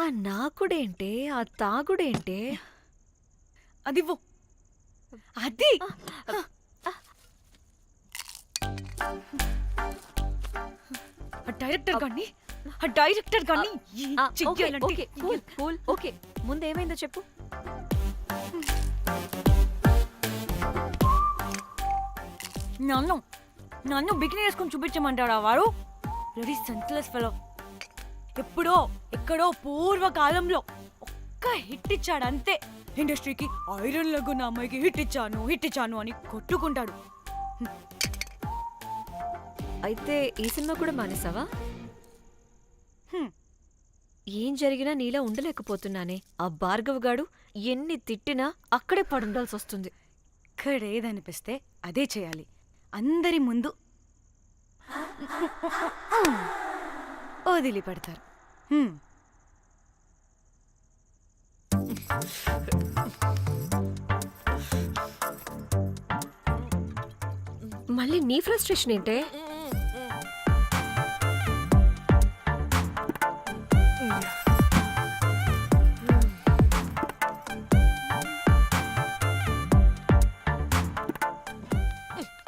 ఆ నాకుడేంటే, ఆ తాగుడేంటే? అదివ్వు. అది డైరెక్టర్ గాని ఓకే ముందేమైందో చెప్పు. నన్ను బికినీ వేసుకొని చూపించమంటాడా వాడు? Ready senseless fellow. ఎప్పుడో ఎక్కడో పూర్వకాలంలో ఒక్క హిట్ ఇచ్చాడు అంతే. ఇండస్ట్రీకి ఐరన్ లెగ్ ఉన్న అమ్మాయికి హిట్ ఇచ్చాను అని కొట్టుకుంటాడు. అయితే ఈ సినిమా కూడా మానేసావా? ఏం జరిగినా నీలా ఉండలేకపోతున్నానే. ఆ భార్గవ్ గాడు ఎన్ని తిట్టినా అక్కడే పడుండాల్సి వస్తుంది. ఇక్కడేదనిపిస్తే అదే చేయాలి. అందరి ముందు వదిలిపెడతారు. మళ్ళీ నీ ఫ్రస్ట్రేషన్ ఏంటే?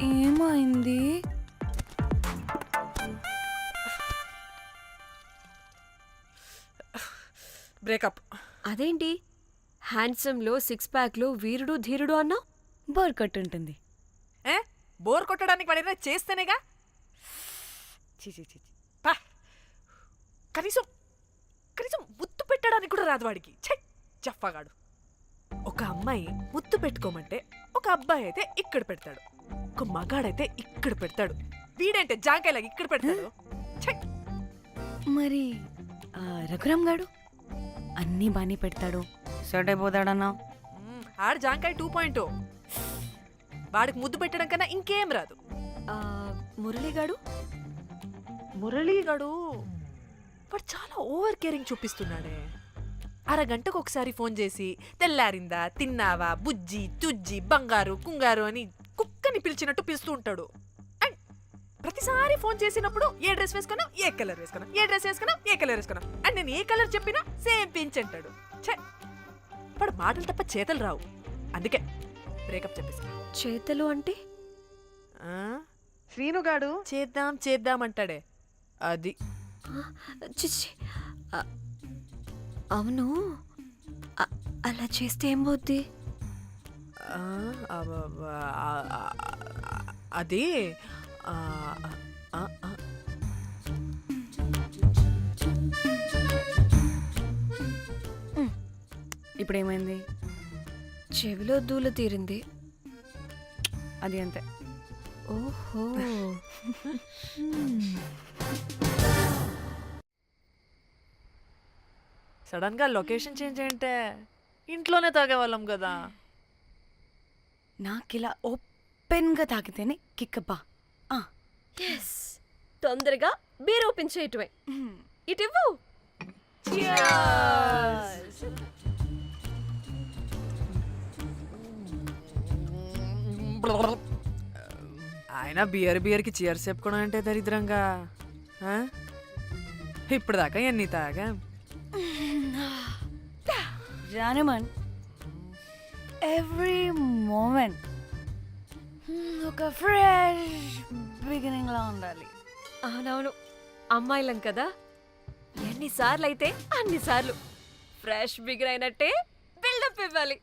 ఏమైంది? బ్రేకప్. అదేంటి హ్యాండ్సమ్ లో సిక్స్ ప్యాక్ లో వీరుడు ధీరుడు అన్నా? బోర్ కట్ ఉంటుంది. బోర్ కొట్టడానికి వాడైనా చేస్తేనేగా. పా, కనీసం ముద్దు పెట్టడానికి కూడా రాదు వాడికి. జఫాగాడు. ఒక అమ్మాయి ముద్దు పెట్టుకోమంటే ఒక అబ్బాయి అయితే ఇక్కడ పెడతాడు, ఒక మగాడైతే ఇక్కడ పెడతాడు. వీడంటే జాంకాయలాగా ఇక్కడ పెడతాడు. మరి రఘురామ్ గాడు అన్నీ బానే పెడతాడు, సెట్ అయిపోతాడన్నా. ఆడు జాంకాయ 2.0. వాడికి ముద్దు పెట్టడం కన్నా ఇంకేం రాదు. మురళీగాడు వాడు చాలా ఓవర్ కేరింగ్ చూపిస్తున్నాడే. అరగంటకు ఒకసారి ఫోన్ చేసి తెల్లారిందా, తిన్నావా, బుజ్జి తుజ్జి, బంగారు కుంగారు అని కుక్కని పిలిచినట్టు పిలుస్తూ ఉంటాడు. అండ్ ప్రతిసారి ఫోన్ చేసినప్పుడు ఏ డ్రెస్ వేసుకున్నా, ఏ కలర్ వేసుకున్నా, ఏ డ్రెస్ వేసుకున్నా, ఏ కలర్ వేసుకున్నా, అండ్ నేను ఏ కలర్ చెప్పినా సేమ్ పించ్ అంటాడు. వాడు మాటలు తప్ప చేతలు రావు. అందుకే బ్రేకప్ చెప్పేసి. చేతలు అంటే శ్రీనుగాడు చేద్దాం అంటాడే అది. చిచ్చి, అవును అలా చేస్తే ఏమవుద్ది? అది ఇప్పుడేమైంది? చెవిలో దూల తీరింది. అది అంతే. ఓహో. సడన్ గా లొకేషన్ చేంజ్ అంటే ఇంట్లోనే తాగేవాళ్ళం కదా. నాకిలా ఓపెన్ గా తాగితేనే కిక్కబ్బా. తొందరగా బీర్ ఓపెన్ చేయటమే. ఇటివ్వు. ఆయన బియర్కి చీర్స్ చెప్పుకోవడం అంటే దరిద్రంగా. ఇప్పుడు దాకా ఎన్ని తాగా జానమన్. ఎవ్రీ మూమెంట్ ఒక ఫ్రెష్ బిగినింగ్ లా ఉండాలి. అవునవును, అమ్మాయిలం కదా, ఎన్నిసార్లు అయితే అన్నిసార్లు ఫ్రెష్ బిగిన్ అయినట్టే బిల్డప్ ఇవ్వాలి.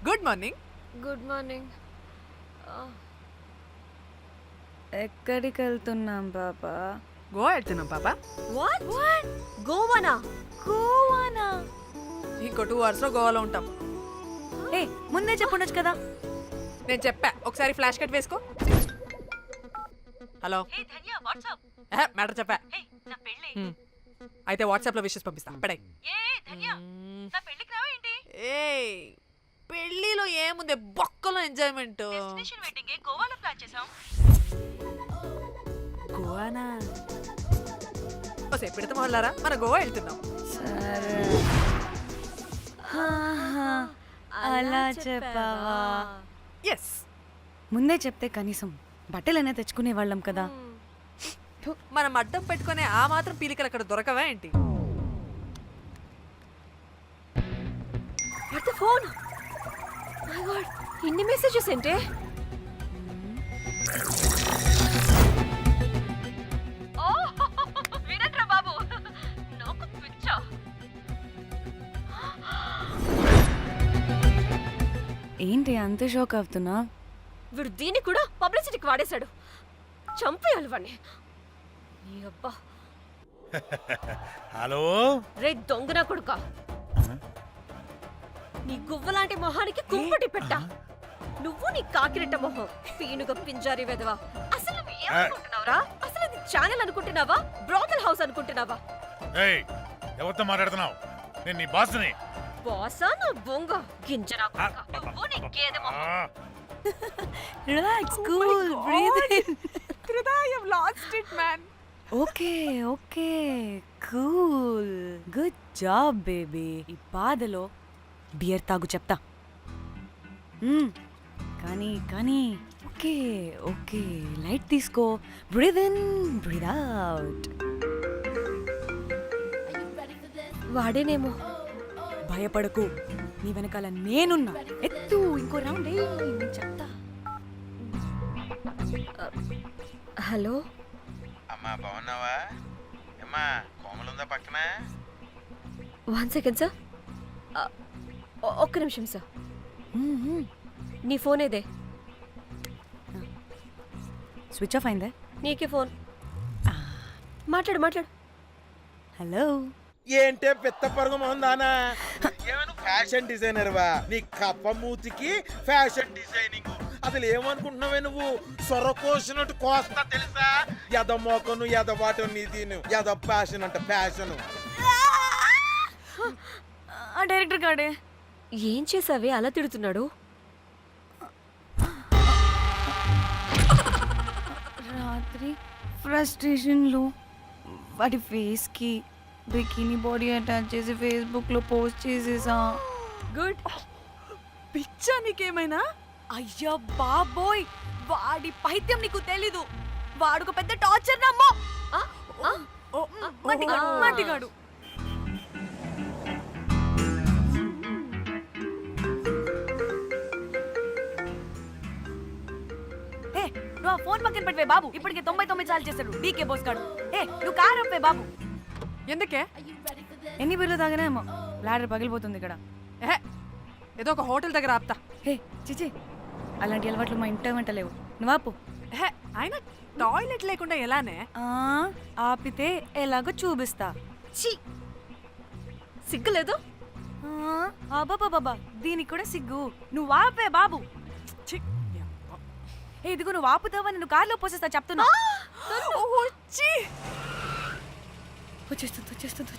Good morning. Good morning. ఎక్కడికి వెళ్తున్నాం పాపా? గోవా వెళ్తున్నాం పాపా. వాట్? గోవానా? ఇంకో 2 hours లో గోవాలో ఉంటాం. ముందే చెప్పుండొచ్చు కదా. నేను చెప్పా, ఒకసారి ఫ్లాష్ కట్ వేసుకో. హలో మ్యాటర్ చెప్పా అయితే వాట్సాప్లో విషెస్ పంపిస్తా పడాయి ఏ పెళ్ళిలో ఏముంది బొక్కలో ఎంజాయ్మెంట్ గోవానా ఓసే పెడతాం వాళ్ళారా మన గోవా వెళ్తున్నాం సరే అలా చెప్పావా ఎస్ ముందే చెప్తే కనీసం బట్టలైనా తెచ్చుకునే వాళ్ళం కదా. మనం అడ్డం పెట్టుకునే ఆ మాత్రం పీలికలు అక్కడ దొరకవా ఏంటి? ఫోన్ ఇన్ని మెసేజెస్ ఏంటే? బాబు నాకు పిచ్చా. ఏంటి అంత షోక్ అవుతున్నా? వీడు దీన్ని కూడా పబ్లిసిటీకి వాడేశాడు. చంపేయాలి వాడిని. అబ్బా హలో రే దొంగన కొడుకా, నీ గువ్వలాంటి మొహానికి కుంపటి పెట్ట. నువ్వు నీ కాకిరెట్ట మొహం పీనుగ పింజారి వెదవా. అసలు నువ్వు ఏమనుకుంటున్నావురా? అసలు ఇది ఛానల్ అనుకుంటున్నావా, బ్రోకల్ హౌస్ అనుకుంటున్నావా? ఏయ్ ఎవరితో మాట్లాడుతున్నావు? నేను నీ బాస్ని. బాసా నా బొంగ గింజరా కొడుకా. నువ్వు నీ గేదె మొహం. Relax, cool, breathe in. I have lost it, man. Okay okay cool, good job baby. ఈ బాధలో బియర్ తాగు చెప్తా. కానీ కానీ ఓకే ఓకే లైట్ తీసుకో. Breathe in, breathe out. వాడేనేమో. భయపడకు, నీ వెనకాల నేనున్నా. ఎత్తు, ఇంకో రౌండ్ నేను చెప్తా. హలో అమ్మా బాగున్నావా? అమ్మా కోమలుందా పక్కన? 1 సెకండ్ సార్. ఒక్క నిమిషం సార్. నీ ఫోన్ ఏదే? స్విచ్ ఆఫ్ అయిందే. నీకే ఫోన్. మాట్లాడు మాట్లాడు. హలో. ఏంటే పెద్ద పరుగు మొహందానా? ఏమను ఫ్యాషన్ డిజైనర్ వా? నీ కప్ప మూతికి ఫ్యాషన్ డిజైనింగ్. అసలు ఏమనుకుంటున్నావే నువ్వు? సొర కోసినట్టు కోస్తా తెలుసా? ఎద మోకను ఎద వాటను నీ దీను ఎద ఫ్యాషన్ అంట ఫ్యాషన్. డైరెక్టర్ గాడే ఏం చేసావే అలా తిడుతున్నాడు? రాత్రి ఫ్రస్ట్రేషన్లో వాడి ఫేస్కి బికినీ బాడీ అటాచ్ చేసి ఫేస్బుక్లో పోస్ట్ చేసేసా. గుడ్. పిచ్చా నీకేమైనా? అయ్యా బాబోయ్, వాడి పైత్యం నీకు తెలీదు. వాడుక పెద్ద టార్చర్ నమ్మో. మట్టిగాడు. నువ్వు ఆ ఫోన్ పక్కన పెట్టవే బాబు. ఇప్పటికే 99 సార్లు చేశాడు డీకే బోస్ గాడు. నువ్వు కారు అప్పే బాబు. ఎందుకే? ఎన్ని బిర్లు తాగినాయేమో లాడర్ పగిలిపోతుంది ఇక్కడ. ఏదో ఒక హోటల్ దగ్గర ఆపుతా. చిచి, అలాంటి అలవాట్లు మా ఇంట వెంట లేవు. నువ్వు ఆపు. ఆయన టాయిలెట్ లేకుండా ఎలానే? ఆపితే ఎలాగో చూపిస్తా. ఛీ, సిగ్గులేదు? బాబా దీనికి కూడా సిగ్గు. నువ్వు ఆపే బాబు. ఇదిగో నువ్వు ఆపుతావా నేను కార్లో పోసేస్తా చెప్తున్నా. వచ్చేస్తుంది.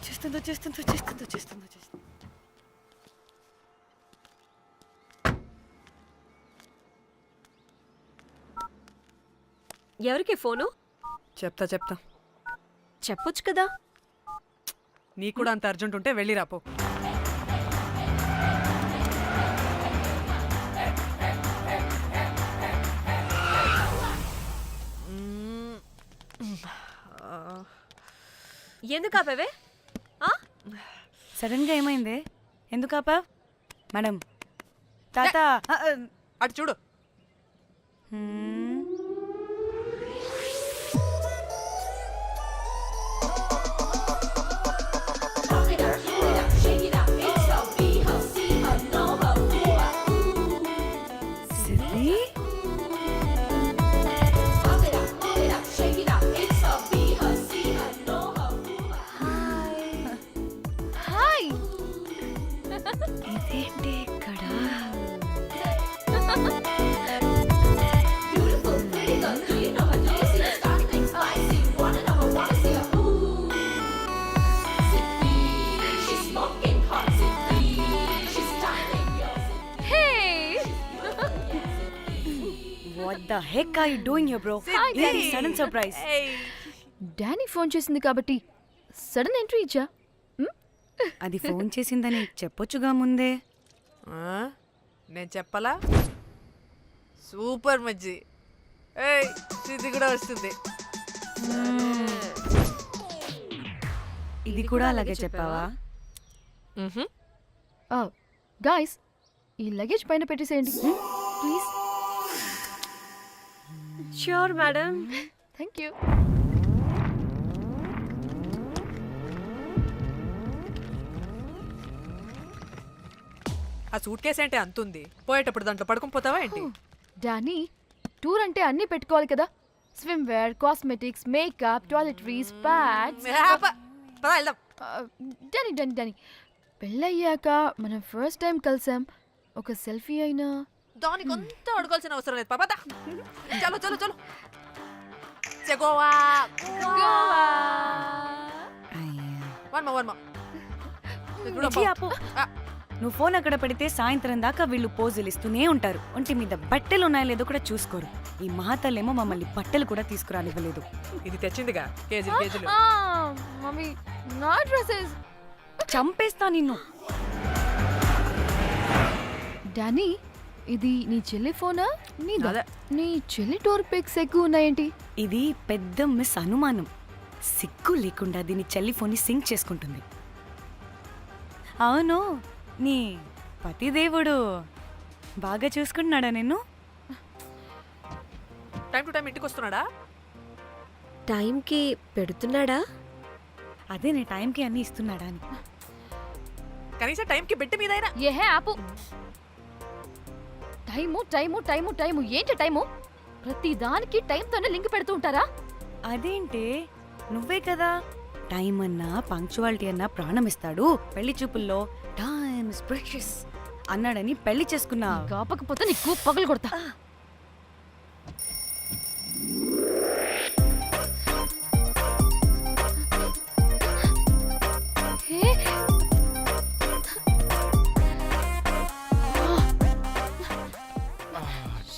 ఎవరికి ఫోను? చెప్తా చెప్పొచ్చు కదా. నీ కూడా అంత అర్జెంట్ ఉంటే వెళ్ళి రాపో. ఎందుకు ఆపేవే? సడన్ గా ఏమైంది? ఎందుకు ఆపా? మేడం తాత అటు చూడు. ఇదేంటి ఇక్కడ? Beautiful, pretty girl, do you know how to do this? What the heck are you doing here bro? ఇది సడన్ సర్ప్రైజ్. డానీ ఫోన్ చేసింది కాబట్టి సడన్ ఎంట్రీ ఇచ్చా. అది ఫోన్ చేసిందని చెప్పొచ్చుగా ముందే. నేను చెప్పలా? సూపర్ మజ్జి. ఏయ్ సిద్ధి కూడా వస్తుంది. ఇది కూడా అలాగే చెప్పావా? గాయ్స్ ఈ లగేజ్ పైన పెట్టేసేయండి please. Sure madam. Thank you. ఆ సూట్ కేసు అంటే అంతుంది, పోయేటప్పుడు దాంట్లో పడుకుని పోతావా ఏంటి? డానీ టూర్ అంటే అన్నీ పెట్టుకోవాలి కదా. Swimwear, cosmetics, makeup, toiletries, pads. పద వెళ్దాం. డానీ డానీ డానీ పెళ్ళయ్యాక మనం ఫస్ట్ టైం కలిసాం. ఒక సెల్ఫీ అయినా. దానికి అంత అడగాల్సిన అవసరం లేదు పాపా. చలో చలో చలో. గోవా వర్మ ఇచ్చి ఆపు. నువ్వు ఫోన్ అక్కడ పెడితే సాయంత్రం దాకా వీళ్ళు పోజులు ఇస్తూనే ఉంటారు. ఒంటి మీద బట్టలు ఉన్నాయో లేదో కూడా చూసుకోరు. ఈ మహాతల్లేమో మమ్మల్ని బట్టలు కూడా తీసుకురానివ్వలేదు. ఇది తెచ్చిందిగా కేజీలు కేజీలు. మమ్మీ నా డ్రెస్సెస్. చంపేస్తా నిన్ను. డానీ ఇది నీ చెల్లి ఫోనా నీదా? అదే. నీ చెల్లి టూర్ పిక్స్ ఎక్కువ ఉన్నాయేంటి? ఇది పెద్ద మిస్ అనుమానం. సిగ్గు లేకుండా దీని చెల్లి ఫోన్ని సింక్ చేసుకుంటుంది. అవును, నీ పతిదేవుడు బాగా చూసుకుంటున్నాడా నిన్ను? టైం టు టైం ఇంటికి వస్తున్నాడా? టైంకి పెడుతున్నాడా? అదే నీ టైంకి అన్ని ఇస్తున్నాడా అని. కనీసం టైంకి బెడ్ మీద అయినా. ఏహే ఆపు. టైము టైము టైము టైము ఏంటి టైము? ప్రతి దానికి టైంతోనే లింక్ పెడుతూ ఉంటారా? అదేంటే నువ్వే కదా టైం అన్నా పంక్చువాలిటీ అన్నా ప్రాణం ఇస్తాడు, పెళ్లి చూపుల్లో టైమ్ ఇస్ ప్రెషియస్ అన్నాడని పెళ్లి చేసుకున్నా. కాపకపోతే నీకు పగలు కొడతా.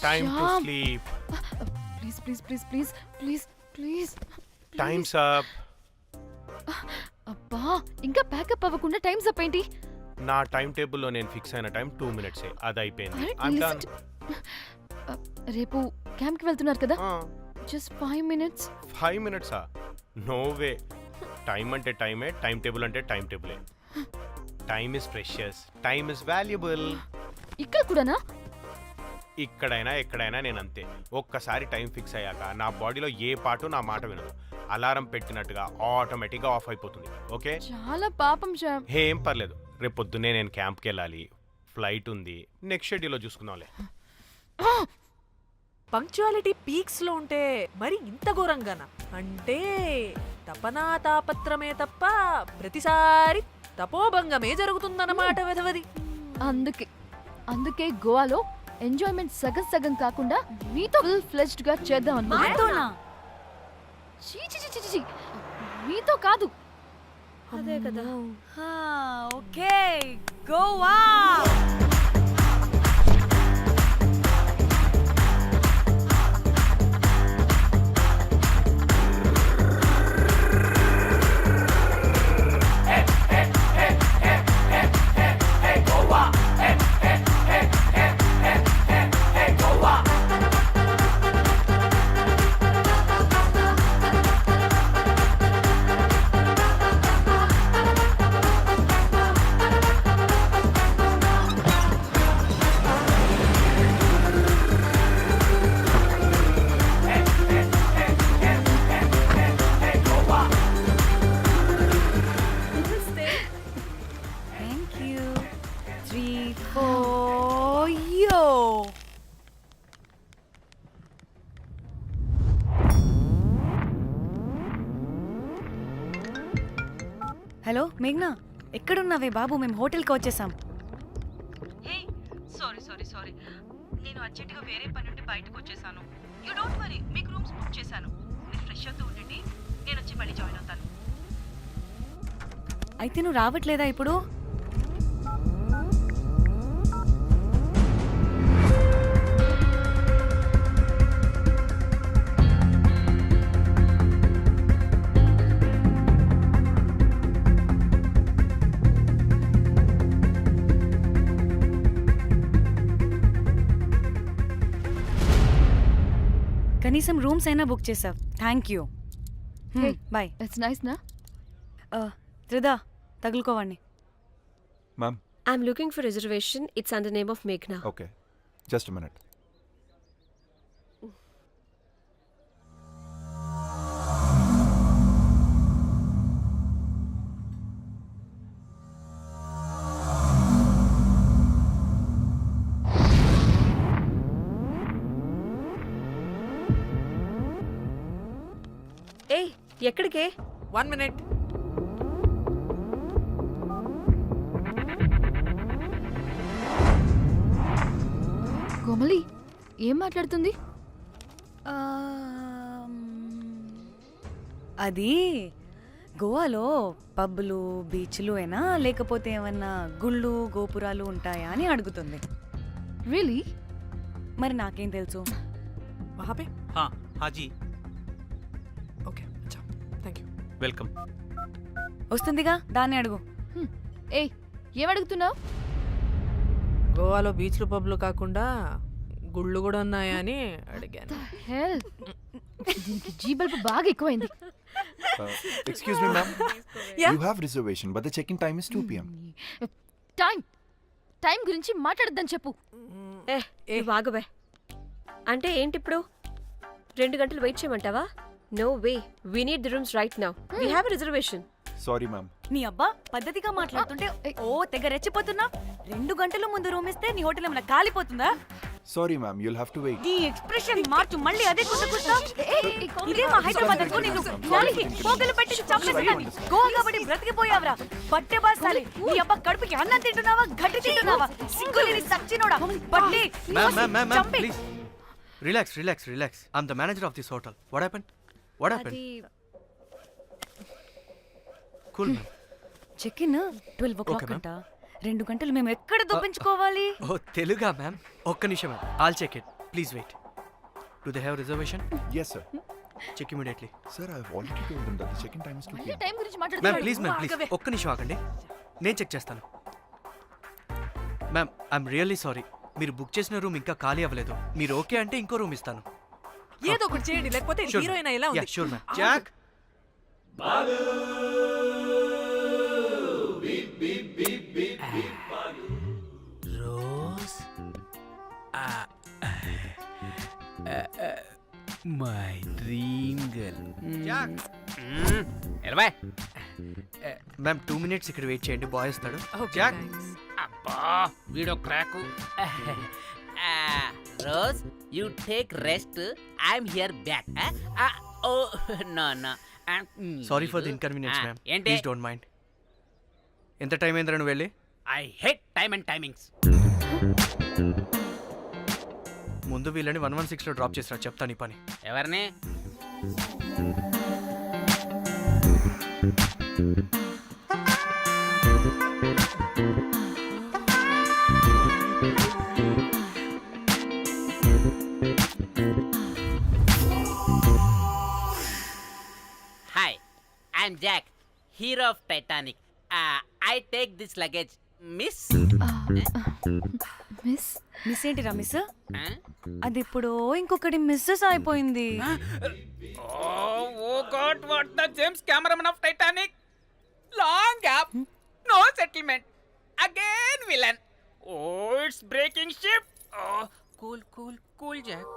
Time to Shyam. sleep. Please please please please please please. Time's up. అబ్బా ఇంకా ప్యాకప్ అవ్వకుండా టైమ్స్ అప్ ఏంటి? నా టైం టేబుల్లో నేను ఫిక్స్ అయిన టైం 2 minutes. అది అయిపోయింది. Alright, I'm listen done. రేపు క్యాంప్కి వెళ్తున్నారు కదా, just 5 minutes. 5 minutes? No way. Time అంటే టైమే, టైం టేబుల్ అంటే టైం టేబులే. Time is precious, time is valuable. ఇక్కడ కూడానా? ఇక్కడైనా ఎక్కడైనా నేను అంతే. ఒక్కసారి టైం ఫిక్స్ అయ్యాక నా బాడీలో ఏ పాటు నా మాట వినదు. అలారం పెట్టినట్టుగా ఆటోమేటిక్గా ఆఫ్ అయిపోతుంది. ఓకే, చాలా పాపం శ్యామ్. ఏం పర్లేదు. రేపు పొద్దున్నే నేను క్యాంప్కి వెళ్ళాలి, ఫ్లైట్ ఉంది. నెక్స్ట్ షెడ్యూల్లో చూసుకుందాంలే. పంక్చువాలిటీ పీక్స్ లో ఉంటే మరి ఇంత ఘోరంగానా? అంటే తపనా తాపత్రమే తప్ప ప్రతిసారి తపోభంగమే జరుగుతుందన్నమాట వెధవది. అందుకే గోవాలో ఎంజాయ్మెంట్ సగం సగం కాకుండా మీతో ఫుల్ ఫ్లెజ్డ్ గా చేద్దాం అనుకున్నా. మాతోనా? చీ చీ చీ చీ, చీ. మీతో కాదు. అదే కదా. Okay, Goa. Thank you. 3, 4, yo. Hello మేఘ్నా, ఎక్కడున్నావే బాబు? మేము హోటల్కి వచ్చేసాం. హే సారీ నేను అర్జెంటుగా వేరే పని నుండి బయటకు వచ్చేసాను. యూ డోంట్ వరీ, మీకు రూమ్స్ బుక్ చేశాను. మీరు ఫ్రెష్ అవుతూ ఉండండి, నేను వచ్చి మళ్ళీ జాయిన్ అవుతాను. అయితే నువ్వు రావట్లేదా ఇప్పుడు? కనీసం రూమ్స్ అయినా బుక్ చేసావు, thank you. Hey. Bye. It's nice నా త్రిదా తగులుకోవండి. Ma'am I'm looking for reservation. It's under name of మేఘ్నా. Okay, just minute. ఏయ్ ఎక్కడికే? 1 minute. కోమలి ఏం మాట్లాడుతుంది? అది గోవాలో పబ్బులు బీచ్లు అయినా లేకపోతే ఏమన్నా గుళ్ళు గోపురాలు ఉంటాయా అని అడుగుతుంది. రియలీ? మరి నాకేం తెలుసు? वहाँ पे? हाँ जी, ओके, अच्छा, थैंक यू. वेलकम. వస్తుందిగా, దాన్ని అడుగు. ఏయ్ ఏం అడుగుతున్నావు? గోవాలో బీచ్లు పబ్లు కాకుండా గుళ్ళు కూడా ఉన్నాయా అని అడిగాను. హెల్ దీనికి జీ బల్బ్ బాగా ఎక్కువైంది. Excuse me ma'am, you have reservation but the check in time is 2 PM. Time గురించి మాట్లాడద్దని చెప్పు. ఏ వాగబే. అంటే ఏంటి ఇప్పుడు 2 గంటలు వెయిట్ చేయమంటావా? No way, we need the rooms right now. We have a reservation. Sorry ma'am. నీ అబ్బా పద్ధతిగా మాట్లాడుతుంటే ఓ తెగ రెచ్చిపోతున్నా. 2 గంటల ముందు రూమ్ ఇస్తే నీ హోటల్ ఏమైనా కాలిపోతుందా? Sorry ma'am, you'll have to wait. నీ ఎక్స్ప్రెషన్ మార్చు, మళ్ళీ అదే కుట్టుకుంటా. ఇదే మా హైదరాబాద్ అనుకో, నిన్ను గాలికి పోగలు పెట్టి చంపేస్తాను. గోవా కాబట్టి బ్రతికిపోయావరా బట్టే బాసాలి. నీ అబ్బా కడుపుకి అన్నం తింటున్నావా, గడ్డి తింటున్నావా? సిగ్గులేని సచ్చినోడా బట్టే. Ma'am, please. Relax. I'm the manager of this hotel. What happened? అది Cool, ma'am. Check in 12 o'clock Okay, ma'am. అంట. 2 గంటలు మేము ఎక్కడ దొప్పించుకోవాలి? Oh, Teluga, ma'am. ఒక్క నిమిషం, ma'am. I'll check it. Please wait. Do they have reservation? Yes sir. Check immediately. Sir, I have already told them that the check in time is 2 PM. Time గురించి Ma'am, మాట్లాడుతున్నాడు. please. ఒక్క నిమిషం ఆగండి. నేను check చేస్తాను. Ma'am, I'm really sorry. మీరు book చేసిన room ఇంకా ఖాళీ అవ్వలేదు. మీరు ఓకే అంటే ఇంకో రూమ్ ఇస్తాను. ఏదో ఒకటి చేయండి, లేకపోతే హీరోయిన్ ఎలా ఉంది? Sure ma'am. Jack, Rose my dream girl. Jack. ఎలవా మ్యామ్ 2 minutes ఇక్కడ వెయిట్ చేయండి, బాయ్ వస్తాడు. Okay, Jack. thanks. అబ్బా వీడో crack. Rose you take rest, I'm here back. Oh no no. Sorry for the inconvenience ma'am. ఏంటి? Please don't mind. ఎంత time అయిందిరా నువ్వు వెళ్ళి? I hate time and timings. ముందు వీళ్ళని 116లో డ్రాప్ చేసినా, చెప్తాను ఈ పని. ఎవరిని? Hi, I'm Jack, hero of Titanic. I take this luggage miss. Miss ఏంటిరా మిస్? అది ఇప్పుడు ఇంకొకటి మిస్సెస్ అయిపోయింది. Oh God, what the James Cameron of Titanic? Long gap, no settlement. Again villain. Oh, it's breaking ship. Oh, cool, Jack.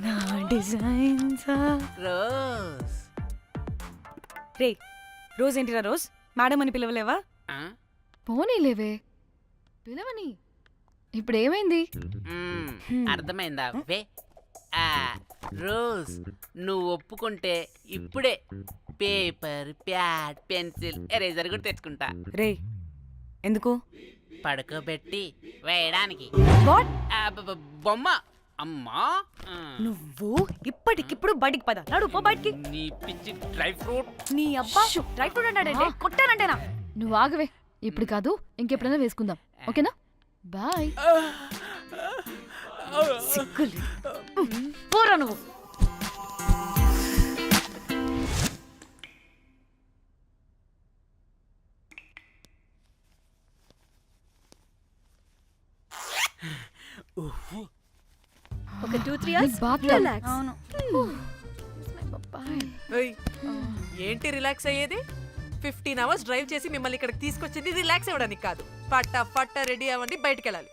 నా designs. Rose. రే rose ఏంటిరా rose? Madam అని పిలవలేవా? పోనీలేవే పిలవని. ఇప్పుడు ఏమైంది? అర్థమైందా? వే రోజ్, నువ్వు ఒప్పుకుంటే ఇప్పుడే పేపర్, ప్యాడ్, పెన్సిల్, ఎరేజర్ కూడా తెచ్చుకుంటా. రే ఎందుకు? పడుకోబెట్టి వేయడానికి. వాట్? బొమ్మ. అమ్మా, నువ్వు ఇప్పటికిప్పుడు బయటికి పద. నడు పో బయటికి. నీ పిచ్చి డ్రై ఫ్రూట్. నీ అబ్బా డ్రై ఫ్రూట్ అన్నాడంటే కొట్టానంటేనా? నువ్వు ఆగవే, ఇప్పుడు కాదు ఇంకెప్పుడైనా వేసుకుందాం, ఓకేనా? బాయ్. సిగ్గులు పోరా నువ్వు. ఒక 2-3 hours బాగా రిలాక్స్. అవును ఏయ్, ఏంటి రిలాక్స్ అయ్యేది? 15 hours డ్రైవ్ చేసి మిమ్మల్ని ఇక్కడికి తీసుకొచ్చింది రిలాక్స్ అవ్వడానికి కాదు. ఫట్టా రెడీ అవ్వండి, బయటికి వెళ్ళాలి.